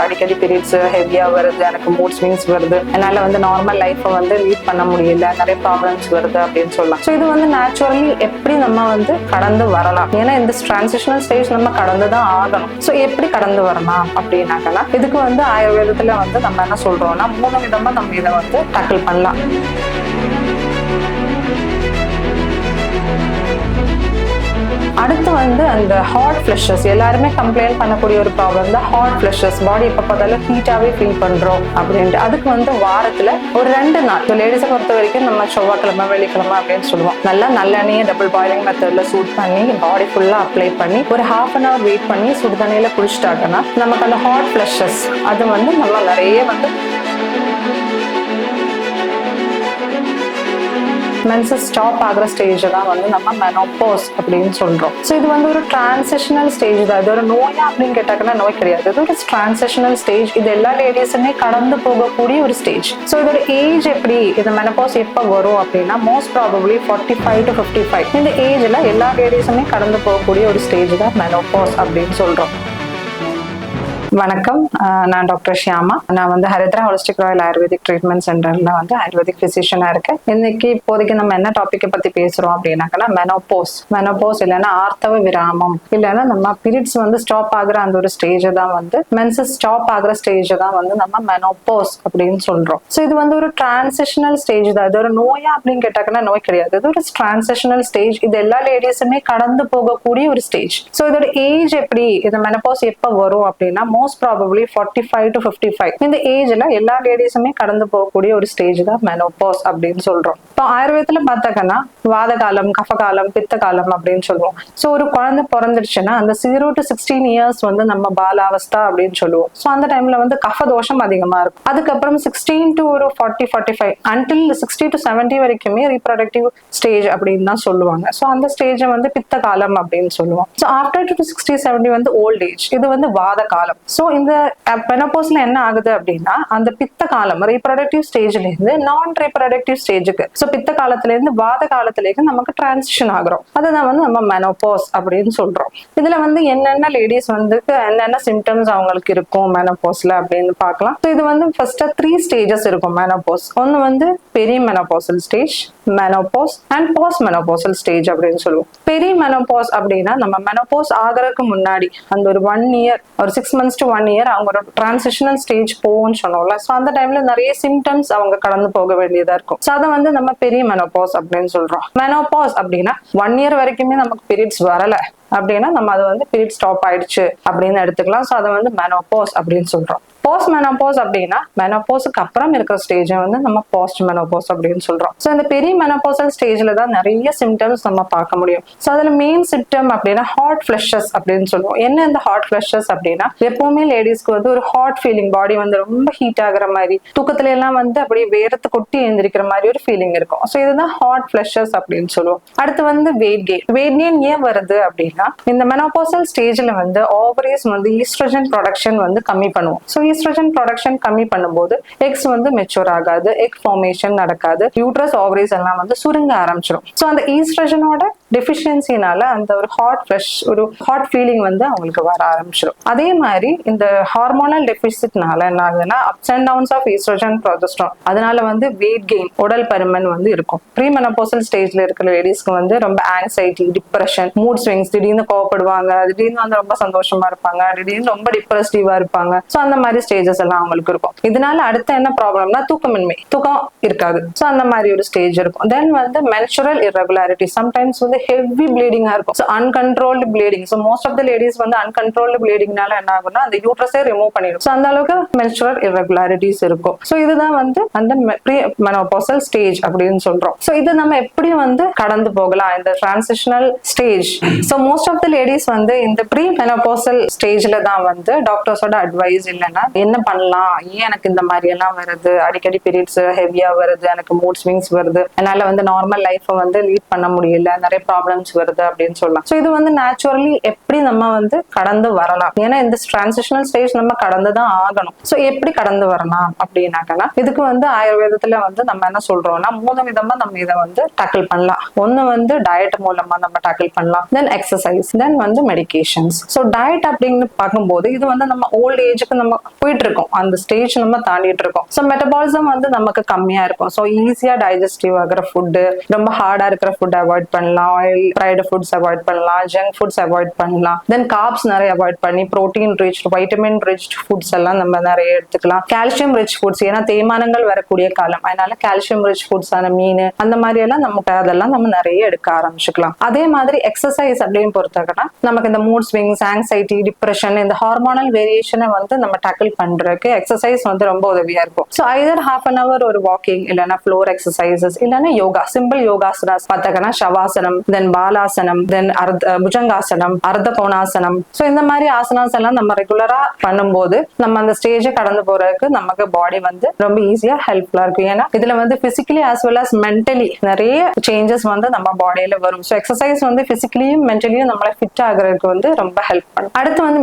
அடிக்கடி பீரியட்ஸ் ஹெவியா வருது, எனக்கு மூட் ஸ்விங்ஸ் வருது, என்னால வந்து நார்மல் லைஃப்பை வந்து லீட் பண்ண முடியல, நிறைய ப்ராப்ளம்ஸ் வருது அப்படின்னு சொல்லலாம். ஸோ இது வந்து நேச்சுரலி எப்படி நம்ம வந்து கடந்து வரலாம், ஏன்னா இந்த டிரான்சிஷனல் ஸ்டேஜ் நம்ம கடந்து தான் ஆகணும். ஸோ எப்படி கடந்து வரலாம் அப்படின்னாக்கா இதுக்கு வந்து ஆயுர்வேதத்துல வந்து நம்ம என்ன சொல்றோம்னா 3 விதமா நம்ம இதை வந்து டேக்கிள் பண்ணலாம். அடுத்து வந்து அந்த ஹாட் ஃபிளஷஸ், எல்லாருமே கம்ப்ளைண்ட் பண்ணக்கூடிய ஒரு ப்ராப்ளம் தான் ஹாட் ஃபிளஷஸ். பாடி எப்போ பார்த்தாலும் ஹீட்டாவே ஃபீல் பண்றோம் அப்படின்ட்டு. அதுக்கு வந்து வாரத்துல ஒரு 2 நாள், லேடிஸை பொறுத்த வரைக்கும் நம்ம செவ்வாய்க்கிழமை வெள்ளிக்கிழமை அப்படின்னு சொல்லுவோம், நல்லா நல்லெண்ணெயை டபுள் பாயிலிங் மெத்தட்ல சூட் பண்ணி பாடி ஃபுல்லா அப்ளை பண்ணி ஒரு 1/2 hour வெயிட் பண்ணி சுடு தண்ணியில குளிச்சுட்டாங்கன்னா நமக்கு அந்த ஹாட் ஃபிளஷஸ் அது வந்து நம்ம நிறைய வந்து மென்சஸ் ஸ்டாப் ஆகிற ஸ்டேஜ் தான் வந்து நம்ம மெனோபாஸ் அப்படின்னு சொல்றோம். ஸோ இது வந்து ஒரு டிரான்சிஷனல் ஸ்டேஜ் தான். இது ஒரு நோயா அப்படின்னு கேட்டாங்கன்னா நோய் கிடையாது, இது ஒரு டிரான்சிஷனல் ஸ்டேஜ். இது எல்லா லேடிஸுமே கடந்து போகக்கூடிய ஒரு ஸ்டேஜ். ஸோ இதோட ஏஜ் எப்படி, இது மெனோபாஸ் எப்போ வரும் அப்படின்னா மோஸ்ட் ப்ராபபிளி 45 to 55 இந்த ஏஜ்ல எல்லா லேடிஸுமே கடந்து போகக்கூடிய ஒரு ஸ்டேஜ் தான் மெனோபாஸ் அப்படின்னு சொல்றோம். வணக்கம், நான் டாக்டர் ஷியாமா. நான் வந்து ஹரித்ரா ஹோலிஸ்டிக் ராயல் ஆயுர்வேதிக் ட்ரீட்மெண்ட் சென்டர்ல வந்து ஆயுர்வேதிக் பிசிஷியனா இருக்கேன். இன்னைக்கு இப்போதைக்கு நம்ம என்ன டாபிக்கை பத்தி பேசுறோம் அப்படின்னாக்கா மெனோபாஸ் இல்லைன்னா ஆர்த்தவ விராமம், இல்லைன்னா நம்ம பீரியட்ஸ் வந்து ஸ்டாப் ஆகுற அந்த ஒரு ஸ்டேஜ் தான் வந்து மென்சஸ் ஸ்டாப் ஆகுற ஸ்டேஜ் தான் வந்து நம்ம மெனோபாஸ் அப்படின்னு சொல்றோம். ஸோ இது வந்து ஒரு டிரான்சிஷனல் ஸ்டேஜ் தான். இது ஒரு நோயா அப்படின்னு கேட்டாங்கன்னா நோய் கிடையாது, இது ஒரு டிரான்சிஷனல் ஸ்டேஜ். இது எல்லா லேடிஸுமே கடந்து போகக்கூடிய ஒரு ஸ்டேஜ். ஸோ இதோட ஏஜ் எப்படி, இது மெனோபாஸ் எப்போ வரும் அப்படின்னா மோஸ்ட் ப்ராபபிளி 45 to 55 இந்த ஏஜ்ல எல்லா லேடிஸுமே கடந்து போகக்கூடிய ஒரு ஸ்டேஜ் தான் மெனோபாஸ் அப்படின்னு சொல்றோம். இப்போ ஆயுர்வேதத்துல பார்த்தாங்கன்னா வாத காலம், கஃப காலம், பித்த காலம் அப்படின்னு சொல்லுவோம். ஸோ ஒரு குழந்தை பிறந்துடுச்சுன்னா அந்த 0 to 16 years வந்து நம்ம பாலாவஸ்தா அப்படின்னு சொல்லுவோம். ஸோ அந்த டைம்ல வந்து கஃப தோஷம் அதிகமா இருக்கும். அதுக்கப்புறம் 16 to ஒரு 40-45 அன்டில் 60 to 70 வரைக்குமே ரீப்ரொடக்டிவ் ஸ்டேஜ் அப்படின்னு தான் சொல்லுவாங்க. ஸோ அந்த ஸ்டேஜை வந்து பித்த காலம் அப்படின்னு சொல்லுவோம். ஸோ ஆஃப்டர் 60-70 வந்து ஓல்ட் ஏஜ், இது வந்து வாத காலம். ஸோ இந்த மெனோபாஸ்ல என்ன ஆகுது அப்படின்னா அந்த பித்த காலம் ரீப்ரொடக்டிவ் ஸ்டேஜ்ல இருந்து நான் ரீப்ரொடக்டிவ் ஸ்டேஜுக்கு, ஸோ பித்த காலத்துல இருந்து வாத காலத்திலேக்கு நமக்கு டிரான்சிஷன் ஆகிறோம். அதுதான் வந்து நம்ம மெனோபாஸ் அப்படின்னு சொல்றோம். இதுல வந்து என்னென்ன லேடிஸ் வந்து என்னென்ன சிம்டம்ஸ் அவங்களுக்கு இருக்கும் மெனோபாஸ்ல அப்படின்னு பார்க்கலாம். இது வந்து ஃபர்ஸ்ட் 3 ஸ்டேஜஸ் இருக்கும் மெனோபாஸ். ஒன்னு வந்து பெரிய menopausal stage, menopause and post menopausal stage அப்படின்னு சொல்லுவோம். பெரிய மெனோபாஸ் அப்படின்னா நம்ம மெனோபாஸ் ஆகிறதுக்கு முன்னாடி அந்த ஒரு 1 year ஒரு 6 months to 1 year அவங்க ஒரு டிரான்சிஷனல் ஸ்டேஜ் போகும்னு சொன்னோம்ல. ஸோ அந்த டைம்ல நிறைய சிம்டம்ஸ் அவங்க கடந்து போக வேண்டியதா இருக்கும். ஸோ அதை வந்து நம்ம பெரிய மெனோபாஸ் அப்படின்னு சொல்றோம். மெனோபாஸ் அப்படின்னா 1 year வரைக்குமே நமக்கு பீரியட்ஸ் வரல அப்படின்னா நம்ம அது வந்து பீரியட் ஸ்டாப் ஆயிடுச்சு அப்படின்னு எடுத்துக்கலாம். ஸோ அதை வந்து மெனோபாஸ் அப்படின்னு சொல்றோம். போஸ்ட் மெனோபாஸ் அப்படின்னா மெனோபாஸுக்கு அப்புறம் இருக்கிற ஸ்டேஜ் வந்து நம்ம போஸ்ட் மெனோபாஸ் அப்படின்னு சொல்றோம். ஸோ இந்த பெரிய மெனோபாசல் ஸ்டேஜ்ல தான் நிறைய சிம்டம்ஸ் நம்ம பார்க்க முடியும். ஸோ அதுல மெயின் சிம்டம் அப்படின்னா ஹாட் ஃபிளஷஸ் அப்படின்னு சொல்லுவோம். என்ன இந்த ஹாட் ஃபிளஷஸ் அப்படின்னா எப்பவுமே லேடிஸ்க்கு வந்து ஒரு ஹாட் ஃபீலிங், பாடி வந்து ரொம்ப ஹீட் ஆகுற மாதிரி, தூக்கத்துல எல்லாம் வந்து அப்படியே வேர்த்து கொட்டி எழுந்திருக்கிற மாதிரி ஒரு ஃபீலிங் இருக்கும். ஸோ இதுதான் ஹாட் ஃபிளஷஸ் அப்படின்னு சொல்லுவோம். அடுத்து வந்து வெயிட் கெயின் ஏன் வருது அப்படின்னா இந்த மெனோபாசல் ஸ்டேஜ்ல வந்து ஓவரீஸ் வந்து ஈஸ்ட்ரோஜன் ப்ரொடக்ஷன் வந்து கம்மி பண்ணுவோம். ஸோ ஈஸ்ட்ரோஜன் ப்ரொடக்ஷன் கம்மி பண்ணும்போது எக்ஸ் வந்து மெச்சூர் ஆகாது, எக் ஃபார்மேஷன் நடக்காது, யூட்ரஸ் ஓவரீஸ் எல்லாம் வந்து சுருங்க ஆரம்பிச்சிடும். ஸோ அந்த ஈஸ்ட்ரோஜனோட டெஃபிஷியன்சினால அந்த ஒரு ஹாட் ஃபிளஷ், ஒரு ஹாட் ஃபீலிங் வந்து அவங்களுக்கு வர ஆரம்பிச்சிடும். அதே மாதிரி இந்த ஹார்மோனல் டெபிசிட்னால என்ன ஆகுதுன்னா ups and downs of estrogen progesterone, அதனால வந்து வெயிட் கெயின், உடல் பருமன் வந்து இருக்கும். ப்ரீ மெனோபாசல் ஸ்டேஜ்ல இருக்கிற லேடிஸ்க்கு வந்து ரொம்ப ஆங்ஸைட்டி, டிப்ரெஷன், மூட் ஸ்விங்ஸ், திடீர்னு கோவப்படுவாங்க, திடீர்னு வந்து ரொம்ப சந்தோஷமா இருப்பாங்க, திடீர்னு ரொம்ப டிப்ரெசிவா இருப்பாங்க. ஸோ அந்த மாதிரி ஸ்டேஜஸ் எல்லாம் அவங்களுக்கு இருக்கும். இதனால அடுத்த என்ன ப்ராப்ளம்னா தூக்கமின்மை, தூக்கம் இருக்காது. ஸோ அந்த மாதிரி ஒரு ஸ்டேஜ் இருக்கும். தென் வந்து மென்சுரல் இர்ரெகுலாரிட்டி, சம்டைம்ஸ் வந்து ஹெவி ப்ளீடிங்கா இருக்கும். So uncontrolled bleeding. So most of the ladies வந்து அன்கண்ட்ரோல்டு ப்ளீடிங்னால என்ன ஆகும்னா அந்த யூட்ரஸே ரிமூவ் பண்ணிடும். ஸோ அந்த அளவுக்கு மென்சுரல் இர்ரெகுலாரிட்டிஸ் இருக்கும். ஸோ இதுதான் வந்து அந்த ப்ரீ மெனோபாசல் ஸ்டேஜ் அப்படின்னு சொல்றோம். ஸோ இது நம்ம எப்படி வந்து கடந்து போகலாம் இந்த transitional stage. So most of the ladies வந்து இந்த ப்ரீ மெனோபாசல் ஸ்டேஜ்ல தான் வந்து டாக்டர்ஸோட அட்வைஸ் இல்லைன்னா என்ன பண்ணலாம், ஏன் எனக்கு இந்த மாதிரி எல்லாம் வருது, அடிக்கடி பீரியட்ஸ் ஹெவியா வருது, எனக்கு மூட் ஸ்விங்ஸ் வருது, என்னால வந்து நார்மல் லைஃப்பை வந்து லீட் பண்ண முடியல, நிறைய ப்ராப்ளம்ஸ் வருது அப்படின்னு சொல்லலாம். ஸோ இது வந்து நேச்சுரலி எப்படி நம்ம வந்து கடந்து வரலாம், ஏன்னா இந்த டிரான்சிஷனல் ஸ்டேஜ் நம்ம கடந்து தான் ஆகணும். ஸோ எப்படி கடந்து வரலாம் அப்படின்னாக்கா இதுக்கு வந்து ஆயுர்வேதத்துல வந்து நம்ம என்ன சொல்றோம்னா 3 விதமா நம்ம இதை வந்து டேக்கிள் பண்ணலாம். ஒன்னு வந்து டயட் மூலமா நம்ம டேக்கிள் பண்ணலாம், தென் எக்ஸசைஸ் எக்ஸசைஸ், தென் வந்து மெடிகேஷன்ஸ். ஸோ டயட் அப்படின்னு பார்க்கும்போது இது வந்து நம்ம ஓல்ட் ஏஜுக்கு நம்ம போயிட்டு இருக்கோம், அந்த ஸ்டேஜ் நம்ம தாண்டிட்டு இருக்கோம். ஸோ மெட்டபாலிசம் வந்து நமக்கு கம்மியா இருக்கும். ஸோ ஈஸியா டைஜஸ்டிவ் ஆகிற ஃபுட்டு, ரொம்ப ஹார்டா இருக்கிற ஃபுட் அவாய்ட் பண்ணலாம், ஆயில் ஃப்ரைடு ஃபுட்ஸ் அவாய்ட் பண்ணலாம், ஜங்க் ஃபுட்ஸ் அவாய்ட் பண்ணலாம், தென் கார்ப்ஸ் நிறைய அவாய்ட் பண்ணி protein rich, vitamin rich foods எல்லாம் நம்ம நிறைய எடுத்துக்கலாம். கால்சியம் ரிச் ஃபுட்ஸ், ஏன்னா தேய்மானங்கள் வரக்கூடிய காலம், அதனால கால்சியம் ரிச் ஃபுட்ஸ் ஆன மீன் அந்த மாதிரி எல்லாம் நமக்கு அதெல்லாம் நம்ம நிறைய எடுக்க ஆரம்பிச்சுக்கலாம். அதே மாதிரி எக்ஸசைஸ் அப்படின்னு பொறுத்தவரைக்கும் நமக்கு இந்த மூட் ஸ்விங்ஸ், ஆங்ஸைட்டி, டிப்ரெஷன், இந்த ஹார்மோனல் வேரியேஷனை வந்து நம்ம டேக்கிள் பண்றதுக்கு எக்ஸசைஸ் வந்து ரொம்ப உதவியா இருக்கும். So Hyder half an hour ஒரு வாக்கிங், இல்லைன்னா ஃப்ளோர் எக்ஸசைசஸ், இல்லைன்னா யோகா, சிம்பிள் யோகாசனாஸ் பார்த்தாங்கன்னா ஷவாசனம், தென் பாலாசனம், தென் புஜங்காசனம், அர்த்த கோணாசனம். ஸோ இந்த மாதிரி ஆசனாஸ் எல்லாம் நம்ம ரெகுலரா பண்ணும்போது நம்ம அந்த ஸ்டேஜை கடந்து போறதுக்கு நமக்கு பாடி வந்து ரொம்ப ஈஸியா ஹெல்ப்ஃபுல்லா இருக்கும். ஏன்னா இதுல வந்து physically as well as mentally நிறைய சேஞ்சஸ் வந்து நம்ம பாடியில வரும். ஸோ எக்ஸசைஸ் வந்து பிசிக்கலியும் மென்டலியும் நம்மளை ஃபிட் ஆகுறதுக்கு வந்து ரொம்ப ஹெல்ப் பண்ணும். அடுத்து வந்து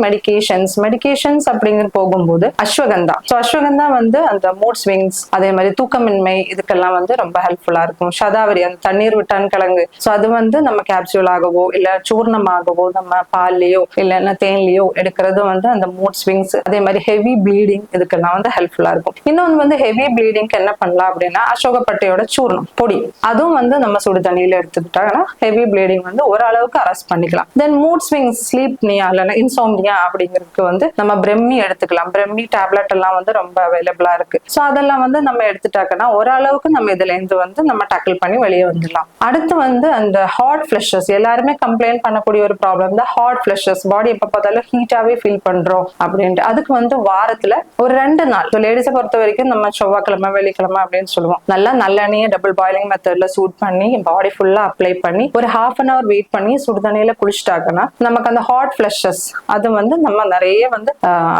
மெடிகேஷன்ஸ் அப்படிங்கிற போகும்போது அஸ்வகந்தா. ஸோ அஸ்வகந்தா வந்து அந்த மூட் ஸ்விங்ஸ், அதே மாதிரி தூக்கமின்மை, இதுக்கெல்லாம் வந்து ரொம்ப ஹெல்ப்ஃபுல்லா இருக்கும். சதாவரி, அந்த தண்ணீர் விட்டான் கிழங்கு, ஸோ அது வந்து நம்ம கேப்சூலாகவோ இல்ல சூர்ணமாகவோ நம்ம பால்லயோ இல்லைன்னா தேன்லயோ எடுக்கிறது வந்து அந்த மூட் ஸ்விங்ஸ், அதே மாதிரி ஹெவி ப்ளீடிங், இதுக்கெல்லாம் வந்து ஹெல்ப்ஃபுல்லா இருக்கும். இன்னொன்று வந்து ஹெவி ப்ளீடிங்க்கு என்ன பண்ணலாம் அப்படின்னா அசோகப்பட்டையோட சூர்ணம் பொடி, அதுவும் வந்து நம்ம சுடு தண்ணியில எடுத்துக்கிட்டாங்கன்னா ஹெவி ப்ளீடிங் வந்து ஓரளவுக்கு அரெஸ்ட் பண்ணிக்கலாம். தென் மூட் ஸ்விங்ஸ், ஸ்லீப்னியா இல்லைன்னா இன்சோம்னியா அப்படிங்கிறதுக்கு வந்து நம்ம பிரம்மி எடுத்துக்கலாம். பிரம்மி டேப்லெட் எல்லாம் வந்து ரொம்ப அவைலபிளா இருக்கு. ஸோ அதெல்லாம் வந்து நம்ம எடுத்துட்டாங்கன்னா ஓரளவுக்கு நம்ம இதுல இருந்து வந்து நம்ம டேக்கிள் பண்ணி வெளியே வந்துடலாம். அடுத்து வந்து அந்த ஹாட் ஃபிளஷஸ், எல்லாருமே கம்ப்ளைண்ட் பண்ணக்கூடிய ஒரு ப்ராப்ளம் தான் ஹாட் ஃபிளஷஸ். பாடி எப்ப பார்த்தாலும் ஹீட்டாவே ஃபீல் பண்றோம் அப்படின்ட்டு. அதுக்கு வந்து வாரத்துல ஒரு 2 நாள், லேடிஸை பொறுத்த வரைக்கும் நம்ம செவ்வாய்க்கிழமை வெள்ளிக்கிழமை அப்படின்னு சொல்லுவோம், நல்லா நல்லெண்ணெயை டபுள் பாயிலிங் மெத்தட்ல சூட் பண்ணி பாடி ஃபுல்லா அப்ளை பண்ணி ஒரு ஹாஃப் அன் அவர் வெயிட் பண்ணி சுடுதண்ணியில குளிச்சுட்டாங்கன்னா நமக்கு அந்த ஹாட் ஃபிளஷஸ் அது வந்து நம்ம நிறைய வந்து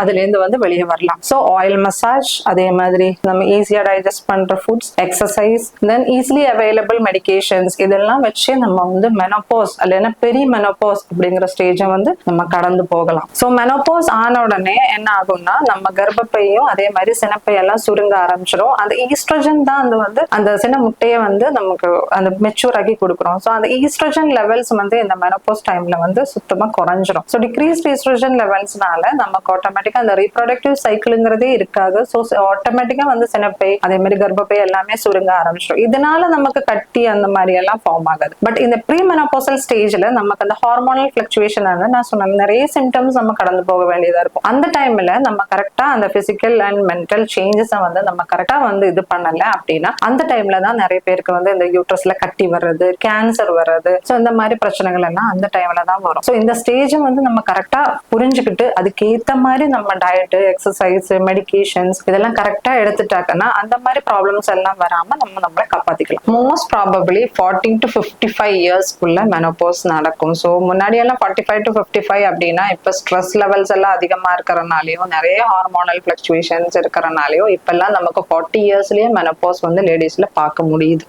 அதுல இருந்து வந்து வெளியே வரலாம். ஸோ ஆயில் மசாஜ், அதே மாதிரி நம்ம ஈஸியா டைஜஸ்ட் பண்ற ஃபுட்ஸ், எக்ஸசைஸ், தென் ஈஸிலி அவைலபிள் மெடிகேஷன்ஸ், இதெல்லாம் வச்சு நம்ம வந்து மெனோபாஸ் இல்லைன்னா பெரிய மெனோபாஸ் அப்படிங்கிற ஸ்டேஜை வந்து நம்ம கடந்து போகலாம். ஸோ மெனோபாஸ் ஆன உடனே என்ன ஆகும்னா நம்ம கர்ப்பப்பையும் அதே மாதிரி சினப்பையெல்லாம் சுருங்க ஆரம்பிச்சிடும். அந்த ஈஸ்ட்ரோஜன் தான் அது வந்து அந்த சின முட்டையை வந்து நமக்கு அந்த மெச்சூர் ஆகி கொடுக்குறோம். ஸோ அந்த ஈஸ்ட்ரோஜன் லெவல்ஸ் வந்து இந்த மெனோபாஸ் டைம்ல வந்து சுத்தமா குறைஞ்சிரும். ஸோ டிக்ரீஸ்ட் ஈஸ்ட்ரோஜன் லெவல்ஸ்னால நமக்கு ஆட்டோமேட்டிக்கா அந்த ரீப்ரொடக்டிவ் சைக்கிள்ங்கிறதே இருக்காது. ஸோ ஆட்டோமேட்டிக்கா வந்து சினப்பை அதே மாதிரி கர்ப்பப்பை எல்லாமே சுருங்க ஆரம்பிச்சிடும். இதனால நமக்கு கட்டி அந்த மாதிரி எல்லாம் ஃபார்ம் ஆகாது. பட் இந்த ப்ரீ மெனோபாசல் ஸ்டேஜ்ல நமக்கு அந்த ஹார்மோனல் ஃபிளக்சுவேஷன் நான் சொன்ன நிறைய சிம்டம்ஸ் நம்ம கடந்து போக வேண்டியதா இருக்கும். அந்த டைம்ல நம்ம கரெக்டா அந்த பிசிக்கல் அண்ட் மென்டல் சேஞ்சஸை வந்து நம்ம கரெக்டா வந்து இது பண்ணல அப்படின்னா அந்த டைம்ல தான் நிறைய பேருக்கு வந்து இந்த யூட்ரஸ்ல கட்டி வர்றது, கேன்சர் வர்றது, ஸோ இந்த மாதிரி பிரச்சனைகள் எல்லாம் அந்த டைம்ல தான் வரும். ஸோ இந்த ஸ்டேஜை வந்து நம்ம கரெக்டா புரிஞ்சுக்கிட்டு அதுக்கேற்ற மாதிரி நம்ம டயட்டு, எக்ஸசைஸ், மெடிகேஷன்ஸ் இதெல்லாம் கரெக்டா எடுத்துட்டாங்கன்னா அந்த மாதிரி ப்ராப்ளம்ஸ் எல்லாம் வராம நம்மளை காப்பாத்திக்கலாம். மோஸ்ட் ப்ராபபிளி 40 to 55 இயர்ஸ்க்குள்ள மெனோபாஸ் நடக்கும். ஸோ முன்னாடி எல்லாம் 45 to 55 அப்படின்னா இப்ப ஸ்ட்ரெஸ் லெவல்ஸ் எல்லாம் அதிகமா இருக்கிறனாலயோ நிறைய ஹார்மோனல் பிளக்சுவேஷன்ஸ் இருக்கிறனாலயோ இப்பெல்லாம் நமக்கு 40 இயர்ஸ்லயே மெனோபாஸ் வந்து லேடிஸ்ல பார்க்க முடியுது.